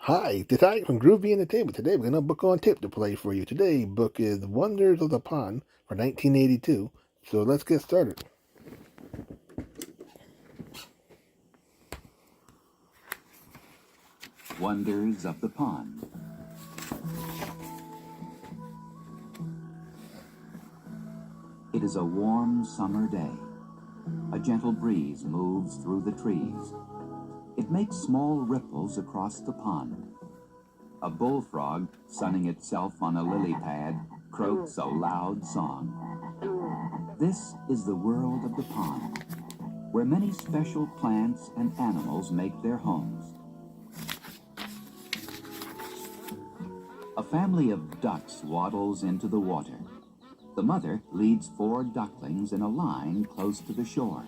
Hi, today from Groovy Entertainment. Today we're going to book on tip to play for you. Today's book is Wonders of the Pond for 1982. So let's get started. Wonders of the Pond. It is a warm summer day. A gentle breeze moves through the trees. It makes small ripples across the pond. A bullfrog, sunning itself on a lily pad, croaks a loud song. This is the world of the pond, where many special plants and animals make their homes. A family of ducks waddles into the water. The mother leads 4 ducklings in a line close to the shore.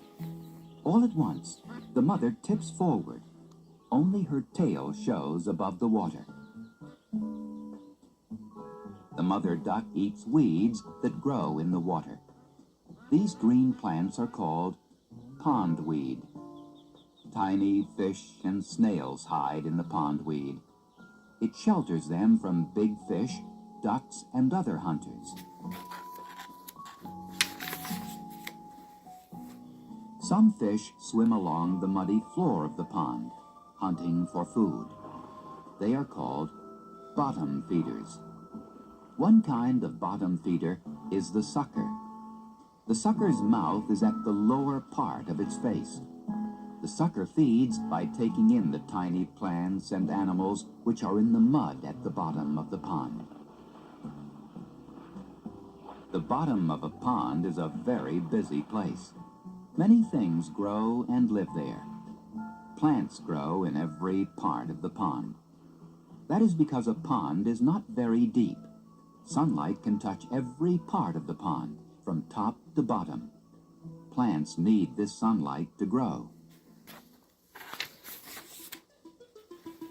All at once, the mother tips forward. Only her tail shows above the water. The mother duck eats weeds that grow in the water. These green plants are called pondweed. Tiny fish and snails hide in the pondweed. It shelters them from big fish, ducks, and other hunters. Some fish swim along the muddy floor of the pond, hunting for food. They are called bottom feeders. One kind of bottom feeder is the sucker. The sucker's mouth is at the lower part of its face. The sucker feeds by taking in the tiny plants and animals which are in the mud at the bottom of the pond. The bottom of a pond is a very busy place. Many things grow and live there. Plants grow in every part of the pond. That is because a pond is not very deep. Sunlight can touch every part of the pond, from top to bottom. Plants need this sunlight to grow.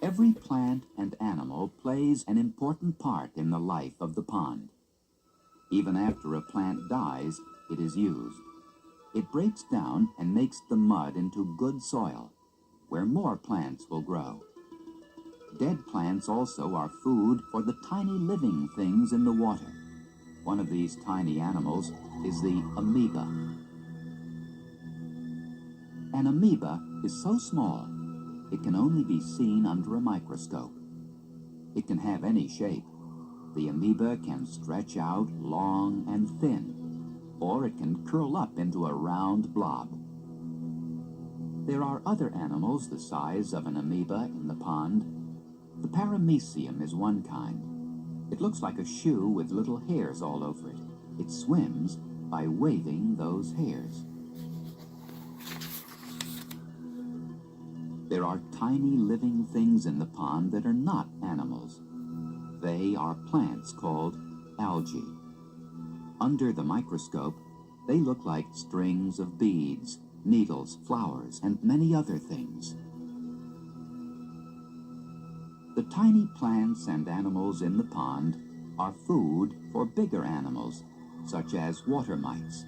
Every plant and animal plays an important part in the life of the pond. Even after a plant dies, it is used. It breaks down and makes the mud into good soil, where more plants will grow. Dead plants also are food for the tiny living things in the water. One of these tiny animals is the amoeba. An amoeba is so small, it can only be seen under a microscope. It can have any shape. The amoeba can stretch out long and thin, or it can curl up into a round blob. There are other animals the size of an amoeba in the pond. The paramecium is one kind. It looks like a shoe with little hairs all over it. It swims by waving those hairs. There are tiny living things in the pond that are not animals. They are plants called algae. Under the microscope, they look like strings of beads, needles, flowers, and many other things. The tiny plants and animals in the pond are food for bigger animals, such as water mites.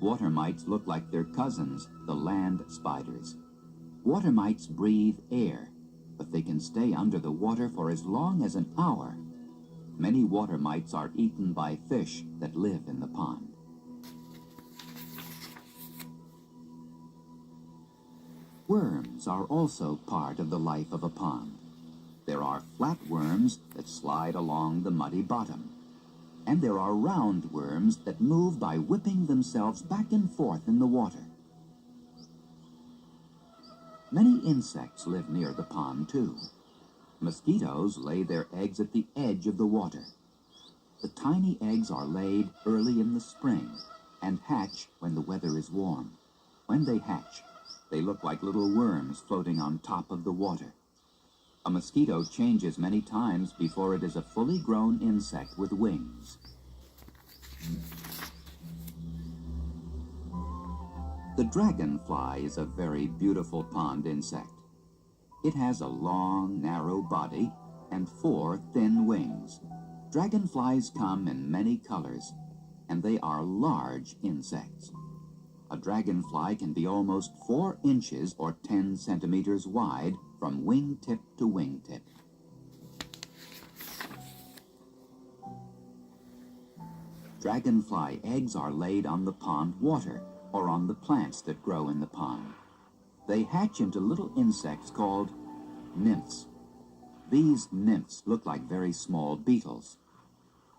Water mites look like their cousins, the land spiders. Water mites breathe air, but they can stay under the water for as long as an hour. Many water mites are eaten by fish that live in the pond. Worms are also part of the life of a pond. There are flatworms that slide along the muddy bottom, and there are roundworms that move by whipping themselves back and forth in the water. Many insects live near the pond, too. Mosquitoes lay their eggs at the edge of the water. The tiny eggs are laid early in the spring and hatch when the weather is warm. When they hatch, they look like little worms floating on top of the water. A mosquito changes many times before it is a fully grown insect with wings. The dragonfly is a very beautiful pond insect. It has a long, narrow body and 4 thin wings. Dragonflies come in many colors, and they are large insects. A dragonfly can be almost 4 inches or 10 centimeters wide from wingtip to wingtip. Dragonfly eggs are laid on the pond water or on the plants that grow in the pond. They hatch into little insects called nymphs. These nymphs look like very small beetles.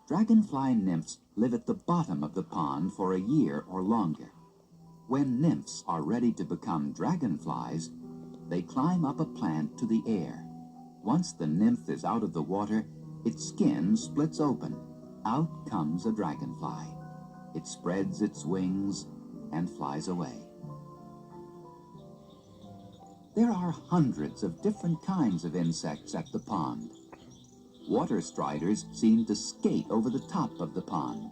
Dragonfly nymphs live at the bottom of the pond for a year or longer. When nymphs are ready to become dragonflies, they climb up a plant to the air. Once the nymph is out of the water, its skin splits open. Out comes a dragonfly. It spreads its wings and flies away. There are hundreds of different kinds of insects at the pond. Water striders seem to skate over the top of the pond.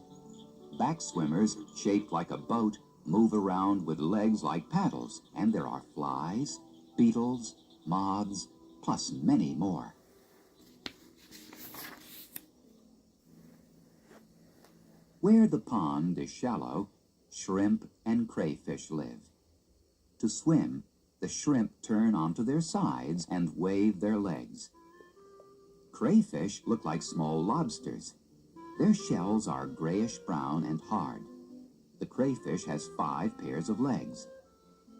Back swimmers, shaped like a boat, move around with legs like paddles, and there are flies, beetles, moths, plus many more. Where the pond is shallow, shrimp and crayfish live. To swim, the shrimp turn onto their sides and wave their legs. Crayfish look like small lobsters. Their shells are grayish-brown and hard. The crayfish has 5 pairs of legs.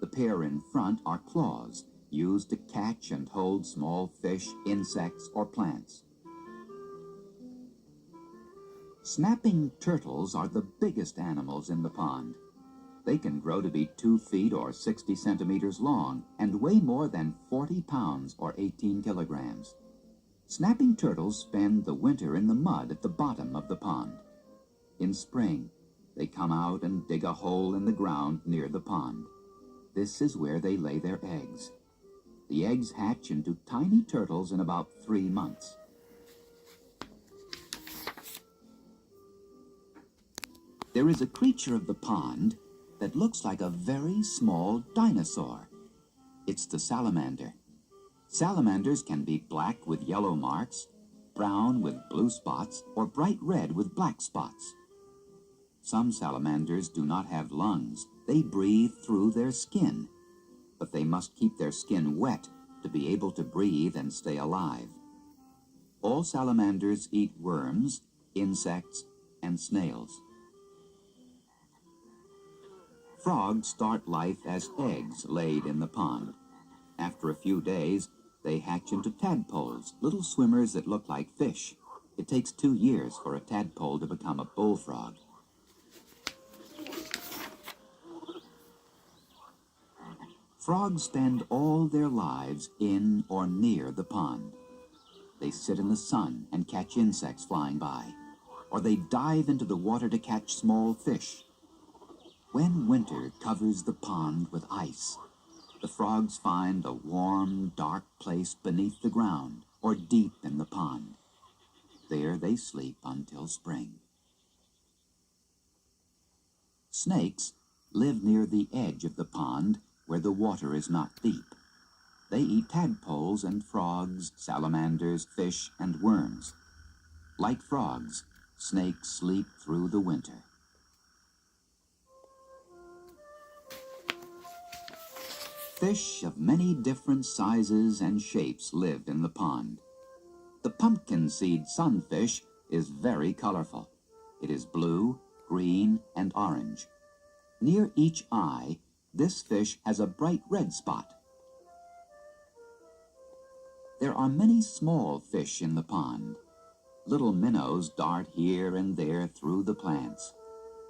The pair in front are claws, used to catch and hold small fish, insects, or plants. Snapping turtles are the biggest animals in the pond. They can grow to be 2 feet or 60 centimeters long and weigh more than 40 pounds or 18 kilograms. Snapping turtles spend the winter in the mud at the bottom of the pond. In spring, they come out and dig a hole in the ground near the pond. This is where they lay their eggs. The eggs hatch into tiny turtles in about 3 months. There is a creature of the pond that looks like a very small dinosaur. It's the salamander. Salamanders can be black with yellow marks, brown with blue spots, or bright red with black spots. Some salamanders do not have lungs. They breathe through their skin, but they must keep their skin wet to be able to breathe and stay alive. All salamanders eat worms, insects, and snails. Frogs start life as eggs laid in the pond. After a few days, they hatch into tadpoles, little swimmers that look like fish. It takes 2 years for a tadpole to become a bullfrog. Frogs spend all their lives in or near the pond. They sit in the sun and catch insects flying by, or they dive into the water to catch small fish. When winter covers the pond with ice, the frogs find a warm, dark place beneath the ground or deep in the pond. There they sleep until spring. Snakes live near the edge of the pond where the water is not deep. They eat tadpoles and frogs, salamanders, fish, and worms. Like frogs, snakes sleep through the winter. Fish of many different sizes and shapes live in the pond. The pumpkin seed sunfish is very colorful. It is blue, green, and orange. Near each eye, this fish has a bright red spot. There are many small fish in the pond. Little minnows dart here and there through the plants.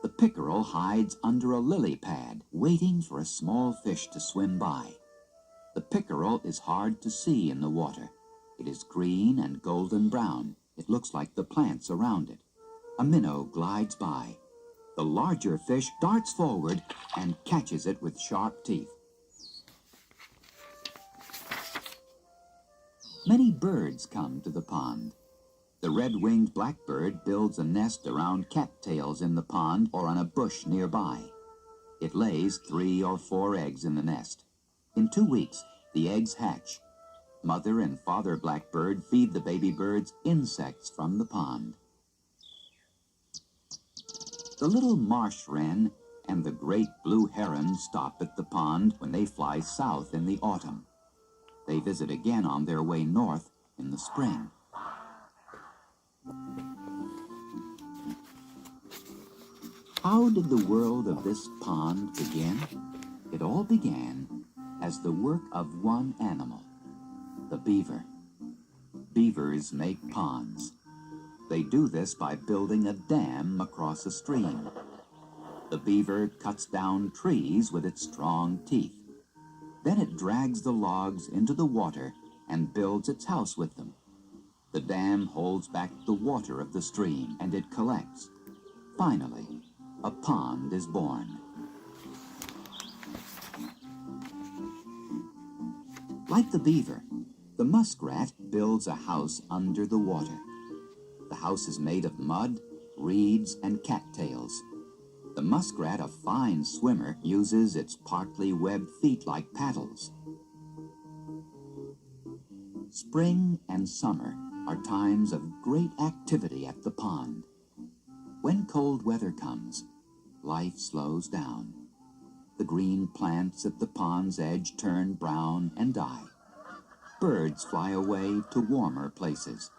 The pickerel hides under a lily pad, waiting for a small fish to swim by. The pickerel is hard to see in the water. It is green and golden brown. It looks like the plants around it. A minnow glides by. The larger fish darts forward and catches it with sharp teeth. Many birds come to the pond. The red-winged blackbird builds a nest around cattails in the pond or on a bush nearby. It lays 3 or 4 eggs in the nest. In 2 weeks, the eggs hatch. Mother and father blackbird feed the baby birds insects from the pond. The little marsh wren and the great blue heron stop at the pond when they fly south in the autumn. They visit again on their way north in the spring. How did the world of this pond begin? It all began as the work of one animal, the beaver. Beavers make ponds. They do this by building a dam across a stream. The beaver cuts down trees with its strong teeth. Then it drags the logs into the water and builds its house with them. The dam holds back the water of the stream, and it collects. Finally, a pond is born. Like the beaver, the muskrat builds a house under the water. The house is made of mud, reeds, and cattails. The muskrat, a fine swimmer, uses its partly webbed feet like paddles. Spring and summer are times of great activity at the pond. When cold weather comes, life slows down. The green plants at the pond's edge turn brown and die. Birds fly away to warmer places.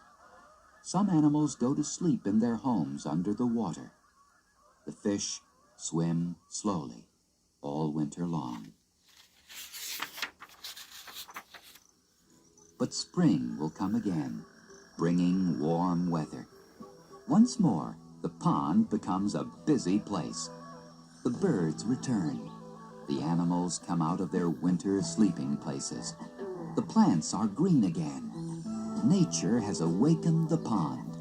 Some animals go to sleep in their homes under the water. The fish swim slowly all winter long. But spring will come again, bringing warm weather. Once more, the pond becomes a busy place. The birds return. The animals come out of their winter sleeping places. The plants are green again. Nature has awakened the pond,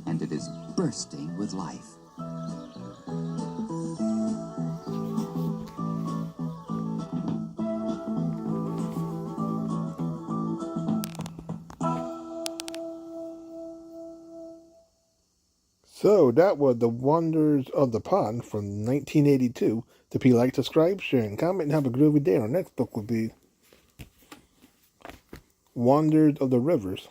and it is bursting with life. So that was The Wonders of the Pond from 1982. If you like, subscribe, share, and comment, and have a groovy day. Our next book will be Wonders of the Rivers